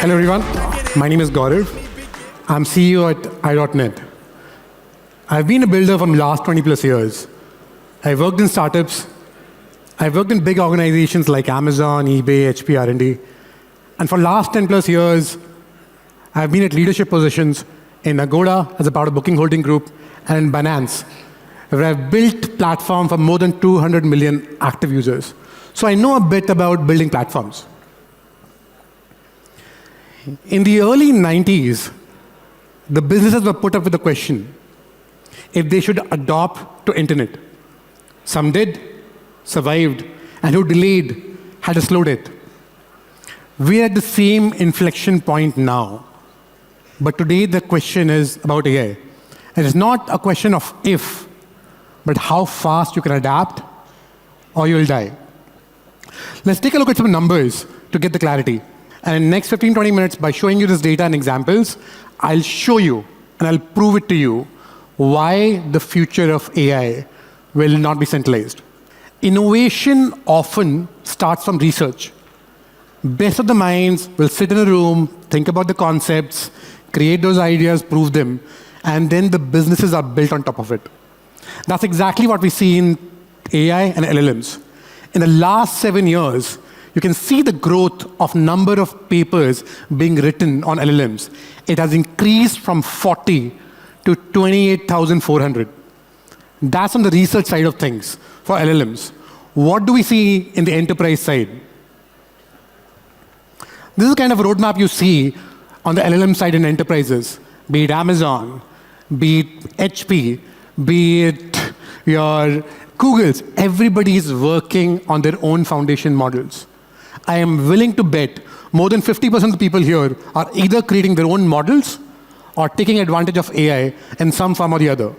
Hello everyone, my name is Gaurav. I'm CEO at i.net. I've been a builder for the last 20 plus years. I've worked in startups. I've worked in big organizations like Amazon, eBay, HP R&D. And for the last 10 plus years, I've been at leadership positions in Agoda as a part of Booking Holding Group and in Binance, where I've built platform for more than 200 million active users. So I know a bit about building platforms. In the early 90s, the businesses were put up with the question if they should adopt to internet. Some did, survived, and who delayed had a slow death. We're at the same inflection point now. But today the question is about AI. It is not a question of if, but how fast you can adapt or you'll die. Let's take a look at some numbers to get the clarity. And in the next 15-20 minutes, by showing you this data and examples, I'll show you and I'll prove it to you why the future of AI will not be centralized. Innovation often starts from research. Best of the minds will sit in a room, think about the concepts, create those ideas, prove them, and then the businesses are built on top of it. That's exactly what we see in AI and LLMs. In the last 7 years, you can see the growth of number of papers being written on LLMs. It has increased from 40 to 28,400. That's on the research side of things for LLMs. What do we see in the enterprise side? This is the kind of roadmap you see on the LLM side in enterprises, be it Amazon, be it HP, be it your Google's. Everybody is working on their own foundation models. I am willing to bet more than 50% of the people here are either creating their own models or taking advantage of AI in some form or the other.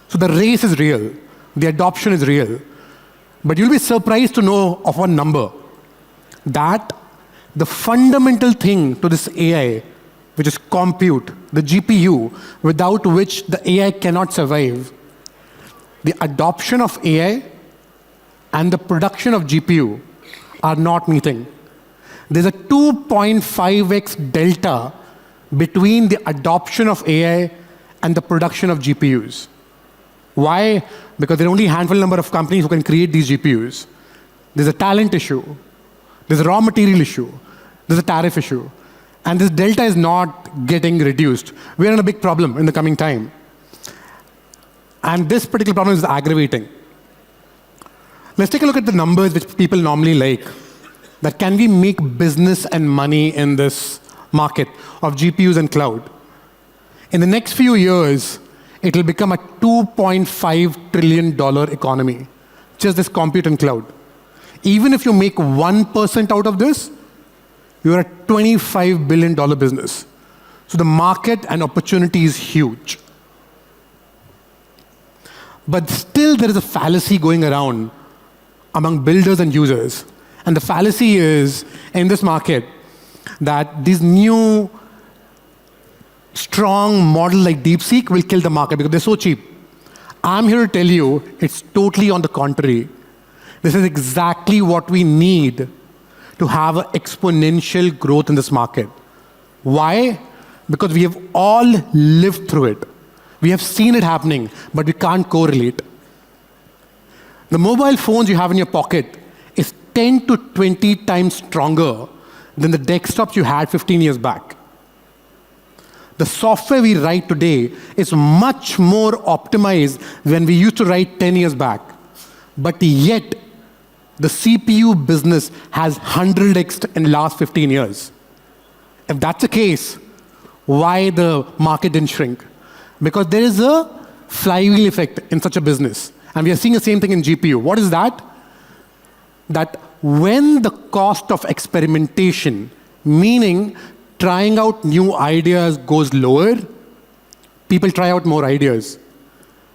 So the race is real. The adoption is real. But you'll be surprised to know of one number, that the fundamental thing to this AI, which is compute, the GPU, without which the AI cannot survive, the adoption of AI and the production of GPU are not meeting. There's a 2.5x delta between the adoption of AI and the production of GPUs. Why? Because there are only a handful number of companies who can create these GPUs. There's a talent issue. There's a raw material issue. There's a tariff issue. And this delta is not getting reduced. We're in a big problem in the coming time. And this particular problem is aggravating. Let's take a look at the numbers which people normally like. That can we make business and money in this market of GPUs and cloud? In the next few years, it will become a $2.5 trillion economy, just this compute and cloud. Even if you make 1% out of this, you're a $25 billion business. So the market and opportunity is huge. But still there is a fallacy going around among builders and users. And the fallacy is, in this market, that these new strong model like DeepSeek will kill the market because they're so cheap. I'm here to tell you, it's totally on the contrary. This is exactly what we need to have an exponential growth in this market. Why? Because we have all lived through it. We have seen it happening, but we can't correlate. The mobile phones you have in your pocket is 10 to 20 times stronger than the desktops you had 15 years back. The software we write today is much more optimized than we used to write 10 years back. But yet, the CPU business has 100x in the last 15 years. If that's the case, why the market didn't shrink? Because there is a flywheel effect in such a business. And we are seeing the same thing in GPU. What is that? That when the cost of experimentation, meaning trying out new ideas, goes lower, people try out more ideas.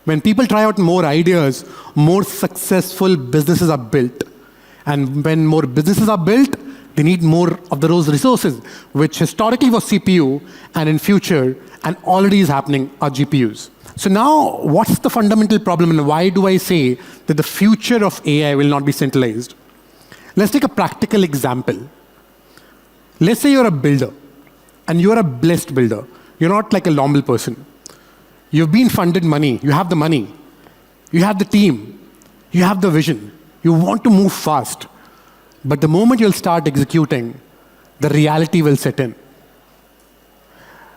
When people try out more ideas, more successful businesses are built. And when more businesses are built, they need more of those resources, which historically was CPU, and in future, and already is happening, are GPUs. So now, what's the fundamental problem, and why do I say that the future of AI will not be centralized? Let's take a practical example. Let's say you're a builder. And you're a blessed builder. You're not like a normal person. You've been funded money. You have the money. You have the team. You have the vision. You want to move fast. But the moment you'll start executing, the reality will set in.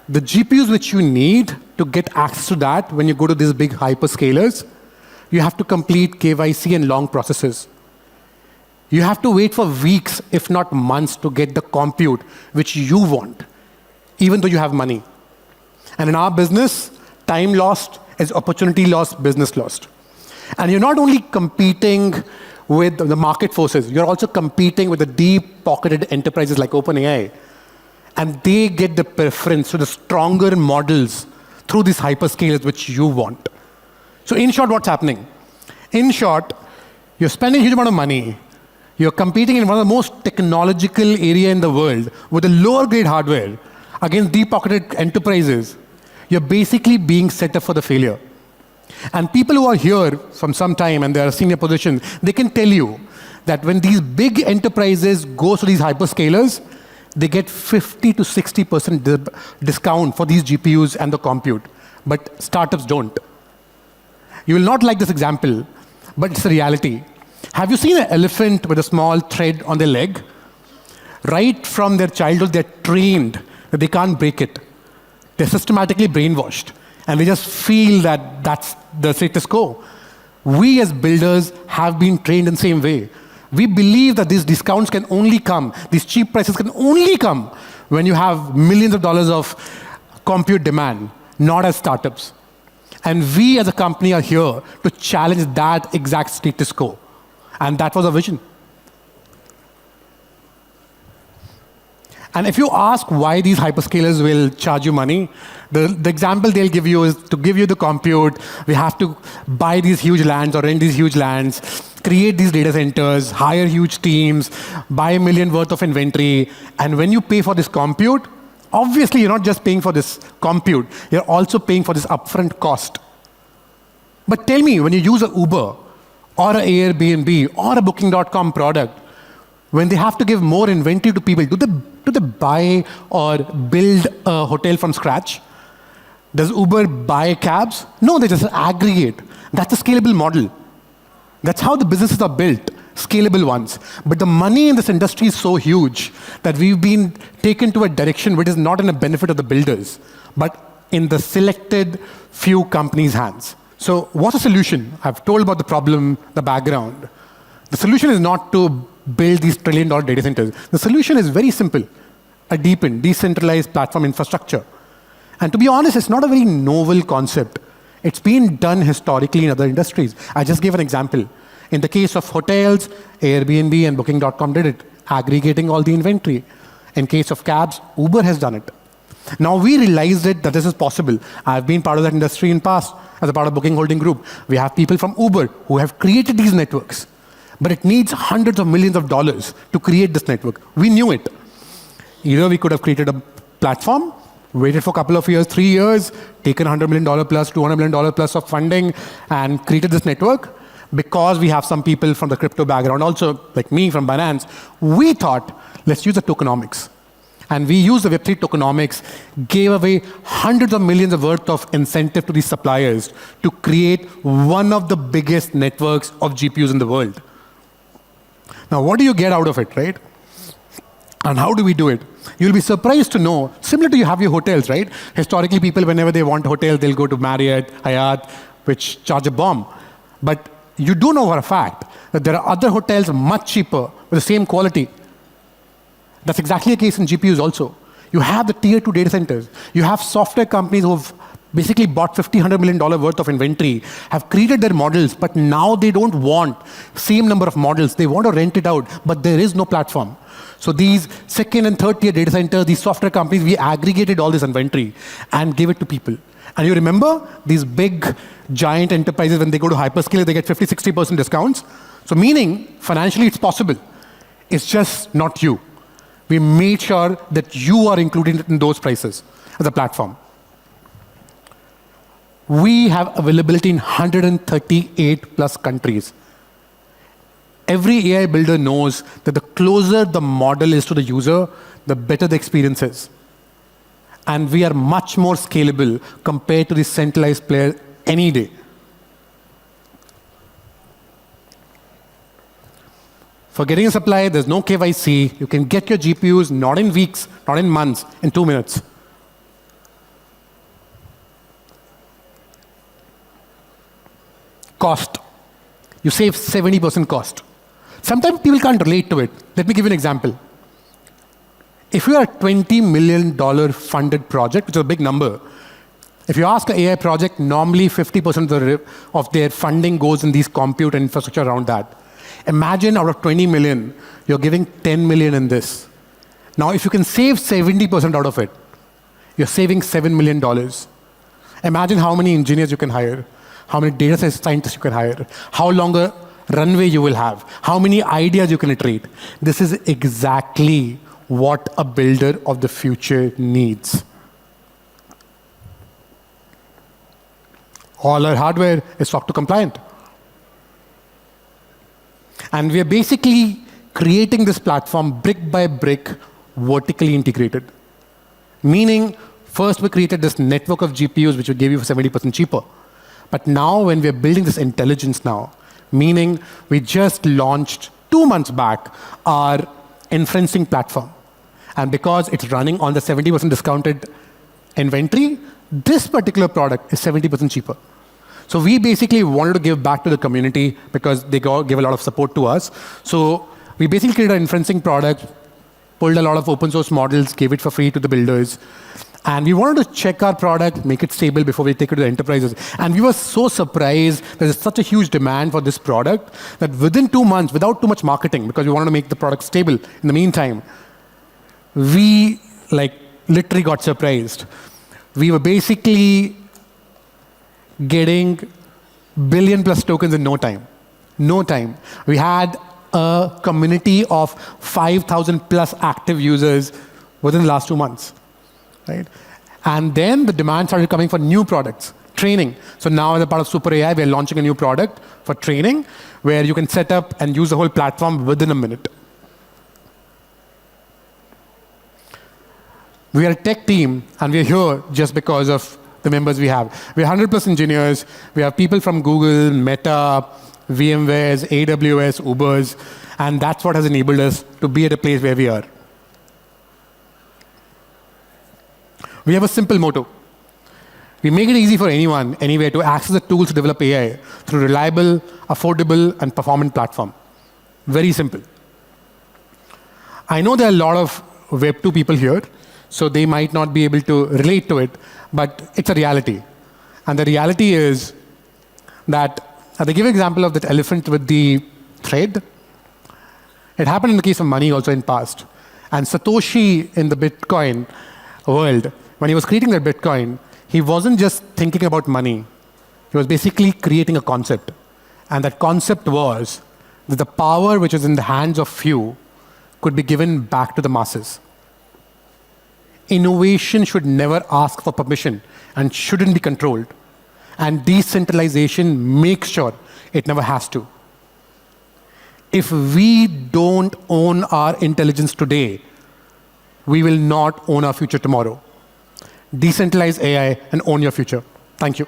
The GPUs which you need to get access to that when you go to these big hyperscalers, you have to complete KYC and long processes. You have to wait for weeks, if not months, to get the compute which you want, even though you have money. And in our business, time lost is opportunity lost, business lost. And you're not only competing with the market forces, you're also competing with the deep-pocketed enterprises like OpenAI. And they get the preference to the stronger models through these hyperscalers which you want. So in short, what's happening? In short, you're spending a huge amount of money. You're competing in one of the most technological area in the world with a lower grade hardware against deep-pocketed enterprises. You're basically being set up for the failure. And people who are here from some time and they're a senior position, they can tell you that when these big enterprises go to these hyperscalers, they get 50 to 60% discount for these GPUs and the compute. But startups don't. You will not like this example, but it's a reality. Have you seen an elephant with a small thread on their leg? Right from their childhood, they're trained that they can't break it. They're systematically brainwashed. And they just feel that that's the status quo. We as builders have been trained in the same way. We believe that these discounts can only come, these cheap prices can only come when you have millions of dollars of compute demand, not as startups. And we as a company are here to challenge that exact status quo. And that was our vision. And if you ask why these hyperscalers will charge you money, the example they'll give you is to give you the compute, we have to buy these huge lands or rent these huge lands, create these data centers, hire huge teams, buy $1 million worth of inventory. And when you pay for this compute, obviously you're not just paying for this compute, you're also paying for this upfront cost. But tell me, when you use an Uber or an Airbnb or a Booking.com product, when they have to give more inventory to people, do they buy or build a hotel from scratch? Does Uber buy cabs? No, they just aggregate. That's a scalable model. That's how the businesses are built, scalable ones. But the money in this industry is so huge that we've been taken to a direction which is not in the benefit of the builders, but in the selected few companies' hands. So what's the solution? I've told about the problem, the background. The solution is not to build these trillion-dollar data centers. The solution is very simple, a deepened, decentralized platform infrastructure. And to be honest, it's not a very novel concept. It's been done historically in other industries. I just gave an example. In the case of hotels, Airbnb and Booking.com did it, aggregating all the inventory. In case of cabs, Uber has done it. Now we realized that this is possible. I've been part of that industry in past as a part of Booking Holding Group. We have people from Uber who have created these networks. But it needs hundreds of millions of dollars to create this network. We knew it. Either we could have created a platform, waited for a couple of years, 3 years, taken $100 million plus, $200 million plus of funding, and created this network. Because we have some people from the crypto background, also like me from Binance, we thought, let's use the tokenomics. And we used the Web3 tokenomics, gave away hundreds of millions of worth of incentive to these suppliers to create one of the biggest networks of GPUs in the world. Now, what do you get out of it, right? And how do we do it? You'll be surprised to know, similar to you have your hotels, right? Historically, people, whenever they want a hotel, they'll go to Marriott, Hyatt, which charge a bomb. But you do know for a fact that there are other hotels much cheaper with the same quality. That's exactly the case in GPUs also. You have the tier 2 data centers. You have software companies who've basically bought $50, $100 million worth of inventory, have created their models, but now they don't want same number of models. They want to rent it out, but there is no platform. So these second and third tier data centers, these software companies, we aggregated all this inventory and gave it to people. And you remember these big, giant enterprises, when they go to hyperscale, they get 50, 60% discounts. So meaning, financially, it's possible. It's just not you. We made sure that you are included in those prices as a platform. We have availability in 138 plus countries. Every AI builder knows that the closer the model is to the user, the better the experience is. And we are much more scalable compared to the centralized player any day. For getting a supply, there's no KYC. You can get your GPUs not in weeks, not in months, in 2 minutes. Cost. You save 70% cost. Sometimes people can't relate to it. Let me give you an example. If you are a $20 million funded project, which is a big number, if you ask an AI project, normally 50% of their funding goes in these compute and infrastructure around that. Imagine out of 20 million, you're giving 10 million in this. Now, if you can save 70% out of it, you're saving $7 million. Imagine how many engineers you can hire, how many data scientists you can hire, how long a runway you will have, how many ideas you can iterate. This is exactly what a builder of the future needs. All our hardware is SOC 2 compliant. And we are basically creating this platform brick by brick, vertically integrated. Meaning, first we created this network of GPUs, which would give you 70% cheaper. But now when we are building this intelligence now, meaning we just launched 2 months back our inferencing platform. And because it's running on the 70% discounted inventory, this particular product is 70% cheaper. So we basically wanted to give back to the community because they give a lot of support to us. So we basically created an inferencing product, pulled a lot of open source models, gave it for free to the builders. And we wanted to check our product, make it stable before we take it to the enterprises. And we were so surprised there's such a huge demand for this product that within 2 months, without too much marketing, because we wanted to make the product stable in the meantime, we literally got surprised. We were basically getting billion plus tokens in no time. No time. We had a community of 5,000 plus active users within the last 2 months. Right? And then the demand started coming for new products, training. So now as a part of SuperAI, we're launching a new product for training where you can set up and use the whole platform within a minute. We are a tech team, and we're here just because of the members we have. We're 100 plus engineers. We have people from Google, Meta, VMware's, AWS, Uber's, and that's what has enabled us to be at a place where we are. We have a simple motto. We make it easy for anyone, anywhere, to access the tools to develop AI through reliable, affordable, and performant platform. Very simple. I know there are a lot of Web 2 people here, so they might not be able to relate to it, but it's a reality. And the reality is that, they give an example of that elephant with the thread. It happened in the case of money also in past. And Satoshi in the Bitcoin world, when he was creating that Bitcoin, he wasn't just thinking about money. He was basically creating a concept. And that concept was that the power which is in the hands of few could be given back to the masses. Innovation should never ask for permission and shouldn't be controlled. And decentralization makes sure it never has to. If we don't own our intelligence today, we will not own our future tomorrow. Decentralize AI and own your future. Thank you.